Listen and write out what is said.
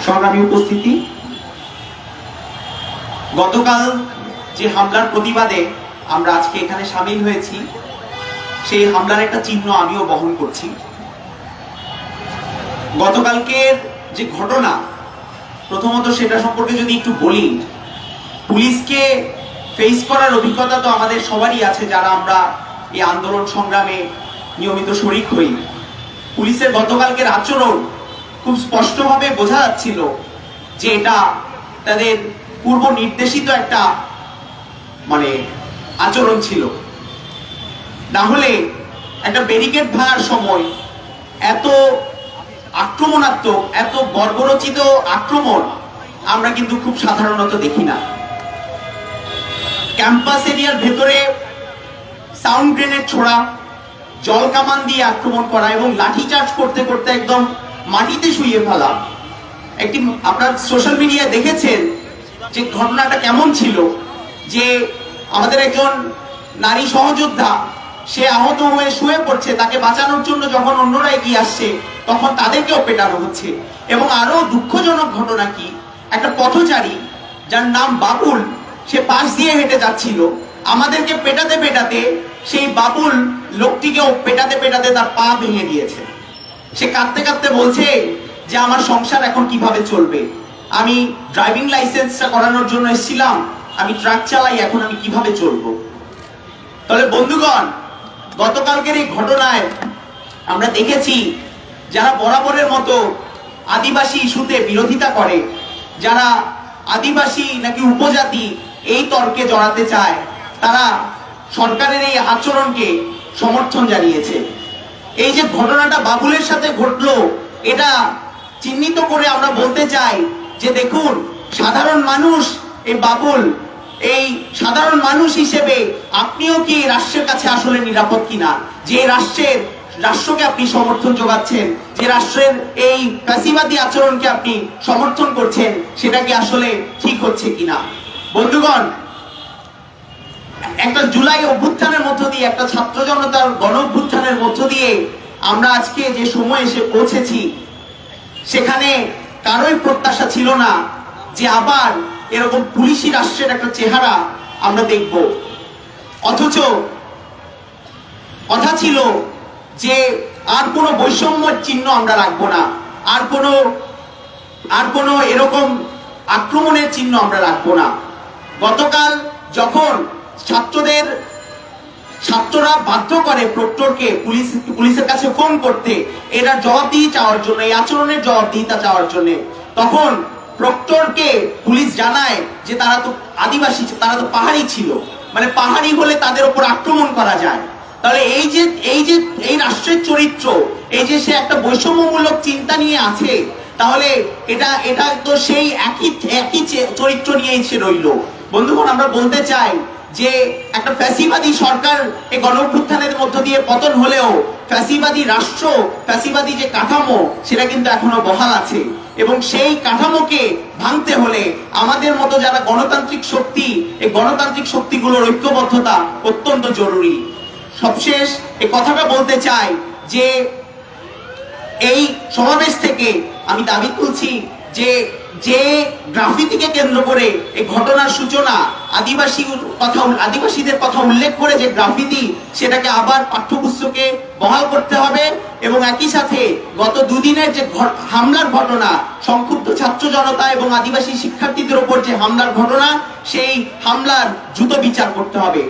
সংগ্রামী উপস্থিতি, গতকাল যে হামলার প্রতিবাদে আমরা আজকে এখানে সামিল হয়েছি, সেই হামলার একটা চিহ্ন আমিও বহন করছি। গতকালকের যে ঘটনা, প্রথমত সেটা সম্পর্কে যদি একটু বলি, পুলিশকে ফেস করার অভিজ্ঞতা তো আমাদের সবারই আছে যারা আমরা এই আন্দোলন সংগ্রামে নিয়মিত শরিক হই। পুলিশের গতকালকের আচরণ খুব স্পষ্টভাবে বোঝা যাচ্ছিল যে এটা তাদের পূর্ব নির্দেশিত একটা আচরণ ছিল। না হলে একটা ব্যারিকেড ভাঙার সময় এত আক্রমণাত্মক, এত বর্বরচিত আক্রমণ আমরা কিন্তু খুব সাধারণত দেখি না। ক্যাম্পাস এরিয়ার ভেতরে সাউন্ড গ্রেনেড ছোড়া, জল কামান দিয়ে আক্রমণ করা এবং লাঠিচার্জ করতে করতে একদম মাটিতে শুইয়ে ফেলা। একটি আপনারা সোশ্যাল মিডিয়ায় দেখেছেন যে ঘটনাটা কেমন ছিল, যে আমাদের একজন নারী সহযোদ্ধা, সে আহত হয়ে শুয়ে পড়ছে, তাকে বাঁচানোর জন্য যখন অন্যরা এগিয়ে আসছে তখন তাদেরকেও পেটানো হচ্ছে। এবং আরো দুঃখজনক ঘটনা কি, একটা পথচারী যার নাম বাবুল, সে পাশ দিয়ে হেঁটে যাচ্ছিল, আমাদেরকে পেটাতে পেটাতে সেই বাবুল লোকটিকেও পেটাতে পেটাতে তার পা ভেঙে দিয়েছে। সে কাঁদতে কাঁদতে বলছে যে আমার সংসার এখন কিভাবে চলবে, আমি ড্রাইভিং লাইসেন্সটা করানোর জন্য এসেছিলাম, আমি ট্রাক চালাই, এখন আমি কিভাবে চলবো। তাহলে বন্ধুগণ, গতকালকের এই ঘটনায় আমরা দেখেছি যারা বরাবরের মতো আদিবাসী ইস্যুতে বিরোধিতা করে, যারা আদিবাসী নাকি উপজাতি এই তর্কে জড়াতে চায়, তারা সরকারের এই আচরণকে সমর্থন জানিয়েছে। এই যে ঘটনাটা বাবুলের সাথে ঘটলো, এটা চিহ্নিত করে আমরা বলতে চাই যে দেখুন, সাধারণ মানুষ এই বাবুল, এই সাধারণ মানুষ হিসেবে আপনিও কি রাষ্ট্রের কাছে আসলে নিরাপদ কিনা, যে রাষ্ট্রকে আপনি সমর্থন যোগাচ্ছেন, যে রাষ্ট্রের এই ফ্যাসিবাদী আচরণকে আপনি সমর্থন করছেন, সেটা কি আসলে ঠিক হচ্ছে কিনা। বন্ধুগণ, একটা জুলাই অভ্যুত্থানের মধ্য দিয়ে, একটা ছাত্র জনতার গণ অভ্যুত্থানের মধ্য দিয়ে আমরা আজকে যে সময় এসে পৌঁছেছি, সেখানে কারোই প্রত্যাশা ছিল না যে আবার এরকম পুলিশি রাষ্ট্রের একটা চেহারা আমরা দেখব। অথচ কথা ছিল যে আর কোনো বৈষম্যের চিহ্ন আমরা রাখবো না, আর কোনো এরকম আক্রমণের চিহ্ন আমরা রাখবো না। গতকাল যখন ছাত্ররা বাধ্য করে প্রক্টরকে পুলিশের কাছে ফোন করতে, এটার জবাবদিহি চাওয়ার জন্য, এই আচরণের জবাবদিহিতা চাওয়ার জন্য, তখন প্রক্টরকে পুলিশ জানায় যে তারা তো আদিবাসী, তারা তো পাহাড়ি ছিল, পাহাড়ি হলে তাদের উপর আক্রমণ করা যায়। তাহলে এই রাষ্ট্রের চরিত্র, এই যে সে একটা বৈষম্যমূলক চিন্তা নিয়ে আছে, তাহলে এটা তো সেই একই চরিত্র নিয়ে এসে রইল। বন্ধুগণ, আমরা বলতে চাই যে একটা ফ্যাসিবাদী সরকার এই গণঅভ্যুত্থানের মধ্য দিয়ে পতন হলেও ফ্যাসিবাদী রাষ্ট্র, ফ্যাসিবাদী যে কাঠামো, সেটা কিন্তু এখনো বহাল আছে। এবং সেই কাঠামোকে ভাঙতে হলে আমাদের মতো যারা গণতান্ত্রিক শক্তি, এই গণতান্ত্রিক শক্তিগুলোর ঐক্যবদ্ধতা অত্যন্ত জরুরি। সবশেষ এই কথাটা বলতে চাই যে এই সমাবেশ থেকে আমি দাবি তুলছি যে গ্রাফিতিকে কেন্দ্র করে এই ঘটনার সূচনা, আদিবাসীদের কথা উল্লেখ করে যে গ্রাফিতি, সেটাকে আবার পাঠ্যপুস্তকে বহাল করতে হবে। এবং একই সাথে গত দুদিনের যে হামলার ঘটনা, সংক্ষুব্ধ ছাত্র জনতা এবং আদিবাসী শিক্ষার্থীদের উপর যে হামলার ঘটনা, সেই হামলার দ্রুত বিচার করতে হবে।